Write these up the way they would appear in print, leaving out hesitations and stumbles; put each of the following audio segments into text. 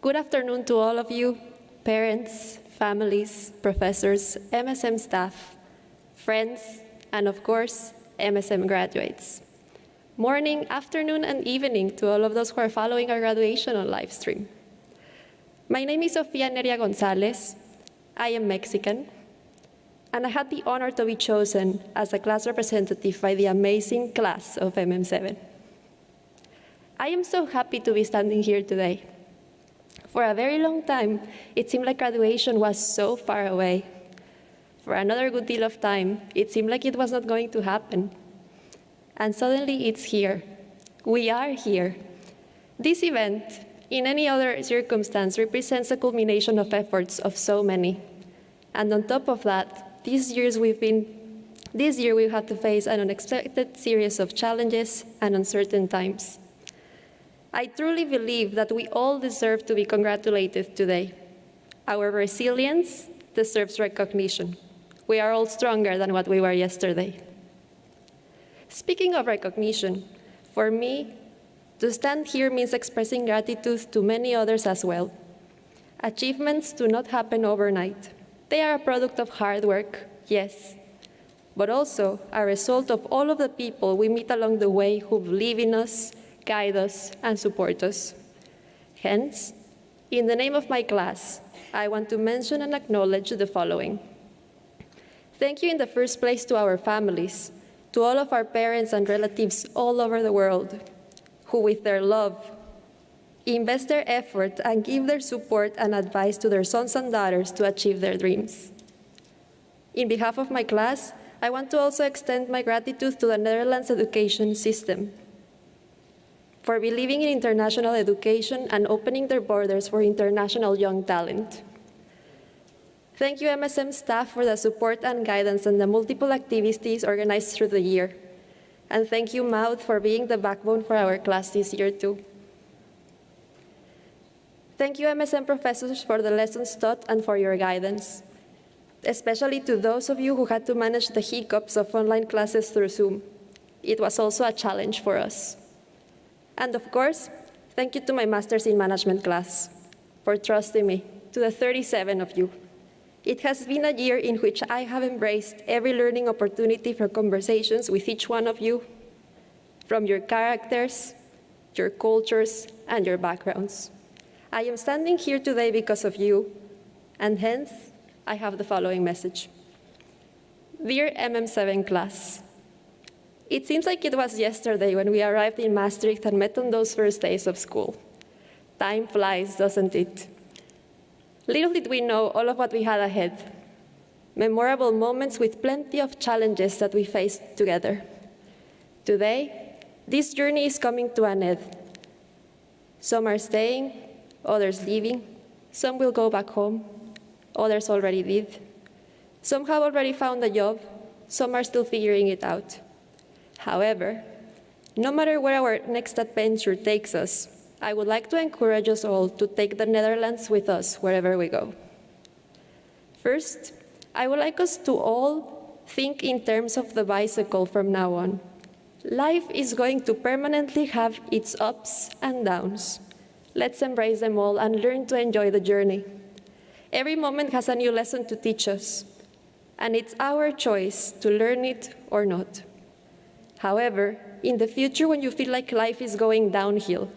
Good afternoon to all of you, parents, families, professors, MSM staff, friends, and of course, MSM graduates. Morning, afternoon, and evening to all of those who are following our graduation on livestream. My name is Sofia Neria Gonzalez. I am Mexican, and I had the honor to be chosen as a class representative by the amazing class of MM7. I am so happy to be standing here today. For a very long time, it seemed like graduation was so far away. For another good deal of time, it seemed like it was not going to happen. And suddenly it's here. We are here. This event, in any other circumstance, represents a culmination of efforts of so many. And on top of that, this year we've had to face an unexpected series of challenges and uncertain times. I truly believe that we all deserve to be congratulated today. Our resilience deserves recognition. We are all stronger than what we were yesterday. Speaking of recognition, for me, to stand here means expressing gratitude to many others as well. Achievements do not happen overnight. They are a product of hard work, yes, but also a result of all of the people we meet along the way who believe in us, guide us, and support us. Hence, in the name of my class, I want to mention and acknowledge the following. Thank you in the first place to our families, to all of our parents and relatives all over the world, who with their love, invest their effort and give their support and advice to their sons and daughters to achieve their dreams. In behalf of my class, I want to also extend my gratitude to the Netherlands education system for believing in international education and opening their borders for international young talent. Thank you, MSM staff, for the support and guidance and the multiple activities organized through the year. And thank you, Maud, for being the backbone for our class this year, too. Thank you, MSM professors, for the lessons taught and for your guidance, especially to those of you who had to manage the hiccups of online classes through Zoom. It was also a challenge for us. And of course, thank you to my Master's in Management class for trusting me, to the 37 of you. It has been a year in which I have embraced every learning opportunity for conversations with each one of you, from your characters, your cultures, and your backgrounds. I am standing here today because of you, and hence, I have the following message. Dear MM7 class, it seems like it was yesterday when we arrived in Maastricht and met on those first days of school. Time flies, doesn't it? Little did we know all of what we had ahead. Memorable moments with plenty of challenges that we faced together. Today, this journey is coming to an end. Some are staying, others leaving. Some will go back home, others already did. Some have already found a job, some are still figuring it out. However, no matter where our next adventure takes us, I would like to encourage us all to take the Netherlands with us wherever we go. First, I would like us to all think in terms of the bicycle from now on. Life is going to permanently have its ups and downs. Let's embrace them all and learn to enjoy the journey. Every moment has a new lesson to teach us, and it's our choice to learn it or not. However, in the future when you feel like life is going downhill,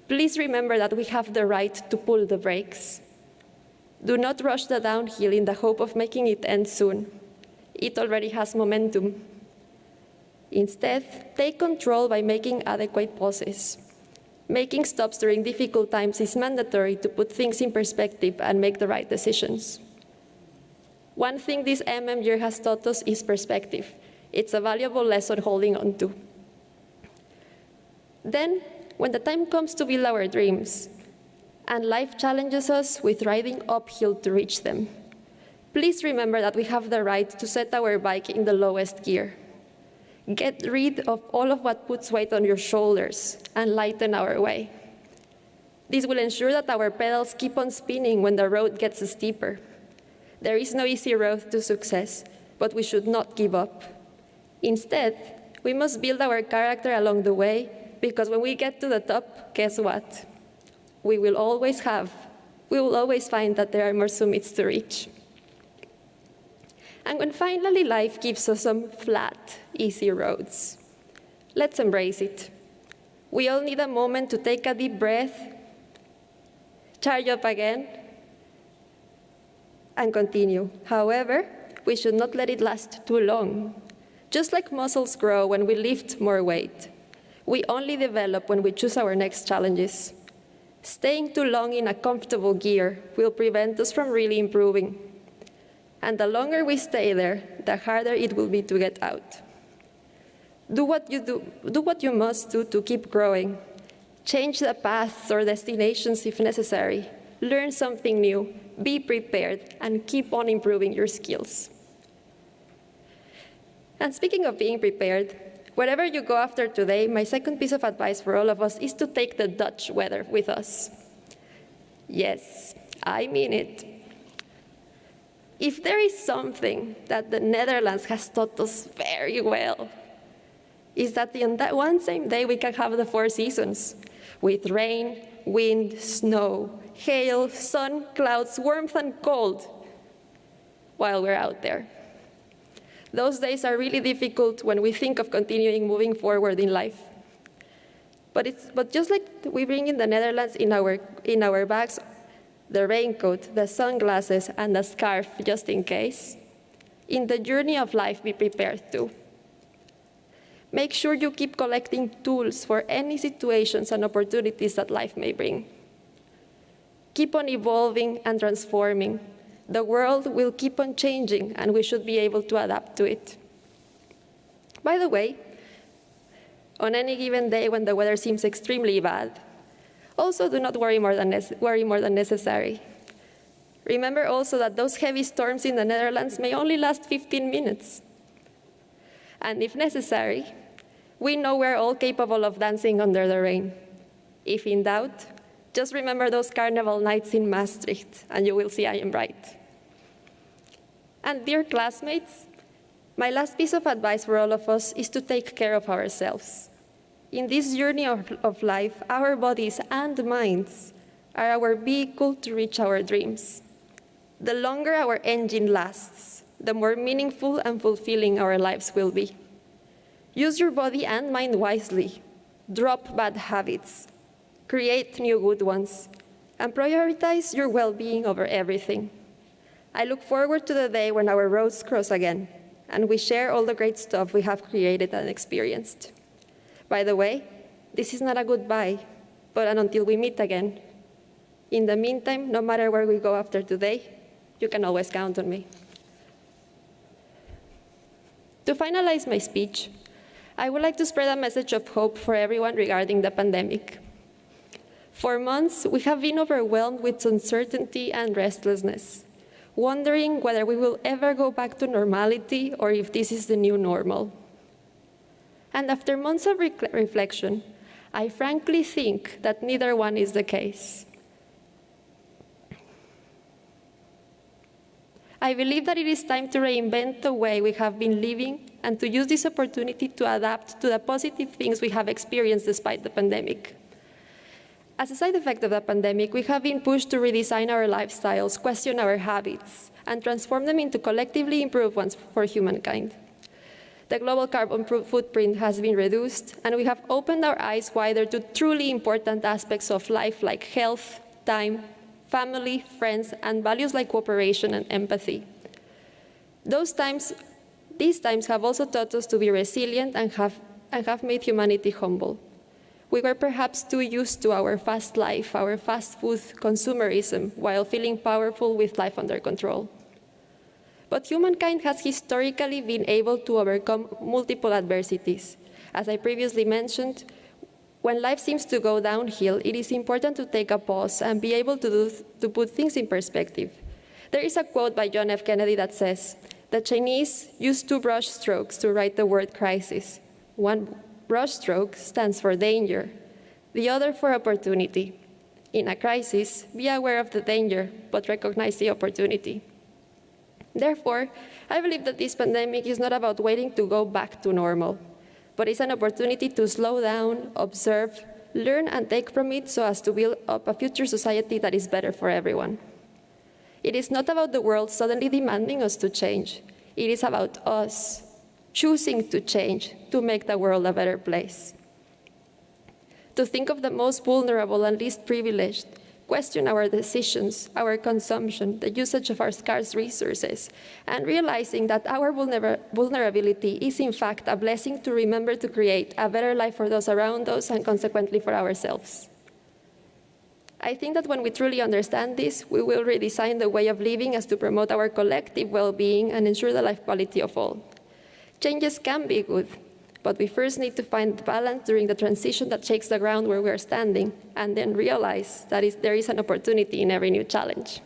please remember that we have the right to pull the brakes. Do not rush the downhill in the hope of making it end soon. It already has momentum. Instead, take control by making adequate pauses. Making stops during difficult times is mandatory to put things in perspective and make the right decisions. One thing this MM year has taught us is perspective. It's a valuable lesson holding on to. Then, when the time comes to build our dreams, and life challenges us with riding uphill to reach them, please remember that we have the right to set our bike in the lowest gear. Get rid of all of what puts weight on your shoulders and lighten our way. This will ensure that our pedals keep on spinning when the road gets steeper. There is no easy road to success, but we should not give up. Instead, we must build our character along the way, because when we get to the top, guess what? we will always find that there are more summits to reach. And when finally life gives us some flat, easy roads, let's embrace it. We all need a moment to take a deep breath, charge up again, and continue. However, we should not let it last too long. Just like muscles grow when we lift more weight, we only develop when we choose our next challenges. Staying too long in a comfortable gear will prevent us from really improving. And the longer we stay there, the harder it will be to get out. Do what you must do to keep growing. Change the paths or destinations if necessary. Learn something new, be prepared, and keep on improving your skills. And speaking of being prepared, wherever you go after today, my second piece of advice for all of us is to take the Dutch weather with us. Yes, I mean it. If there is something that the Netherlands has taught us very well, is that in that one same day we can have the 4 seasons, with rain, wind, snow, hail, sun, clouds, warmth, and cold, while we're out there. Those days are really difficult when we think of continuing moving forward in life. But just like we bring in the Netherlands in our bags, the raincoat, the sunglasses, and the scarf just in case, in the journey of life, be prepared too. Make sure you keep collecting tools for any situations and opportunities that life may bring. Keep on evolving and transforming. The world will keep on changing, and we should be able to adapt to it. By the way, on any given day when the weather seems extremely bad, also do not worry more than necessary. Remember also that those heavy storms in the Netherlands may only last 15 minutes. And if necessary, we know we're all capable of dancing under the rain. If in doubt, just remember those carnival nights in Maastricht, and you will see I am right. And dear classmates, my last piece of advice for all of us is to take care of ourselves. In this journey of life, our bodies and minds are our vehicle to reach our dreams. The longer our engine lasts, the more meaningful and fulfilling our lives will be. Use your body and mind wisely. Drop bad habits. Create new good ones. And prioritize your well-being over everything. I look forward to the day when our roads cross again, and we share all the great stuff we have created and experienced. By the way, this is not a goodbye, but an until we meet again. In the meantime, no matter where we go after today, you can always count on me. To finalize my speech, I would like to spread a message of hope for everyone regarding the pandemic. For months, we have been overwhelmed with uncertainty and restlessness, wondering whether we will ever go back to normality or if this is the new normal. And after months of reflection, I frankly think that neither one is the case. I believe that it is time to reinvent the way we have been living and to use this opportunity to adapt to the positive things we have experienced despite the pandemic. As a side effect of the pandemic, we have been pushed to redesign our lifestyles, question our habits, and transform them into collectively improved ones for humankind. The global carbon footprint has been reduced, and we have opened our eyes wider to truly important aspects of life like health, time, family, friends, and values like cooperation and empathy. These times have also taught us to be resilient and have made humanity humble. We were perhaps too used to our fast life, our fast food consumerism, while feeling powerful with life under control. But humankind has historically been able to overcome multiple adversities. As I previously mentioned, when life seems to go downhill, it is important to take a pause and be able to put things in perspective. There is a quote by John F. Kennedy that says, "The Chinese use 2 brush strokes to write the word crisis. One brush stroke stands for danger, the other for opportunity. In a crisis, be aware of the danger, but recognize the opportunity." Therefore, I believe that this pandemic is not about waiting to go back to normal, but it's an opportunity to slow down, observe, learn and take from it so as to build up a future society that is better for everyone. It is not about the world suddenly demanding us to change. It is about us choosing to change to make the world a better place. To think of the most vulnerable and least privileged, question our decisions, our consumption, the usage of our scarce resources, and realizing that our vulnerability is in fact a blessing to remember to create a better life for those around us and consequently for ourselves. I think that when we truly understand this, we will redesign the way of living as to promote our collective well-being and ensure the life quality of all. Changes can be good, but we first need to find the balance during the transition that shakes the ground where we are standing, and then realize that there is an opportunity in every new challenge.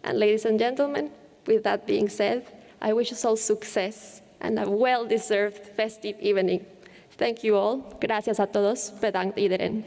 And ladies and gentlemen, with that being said, I wish us all success and a well-deserved festive evening. Thank you all. Gracias a todos. Bedankt iedereen.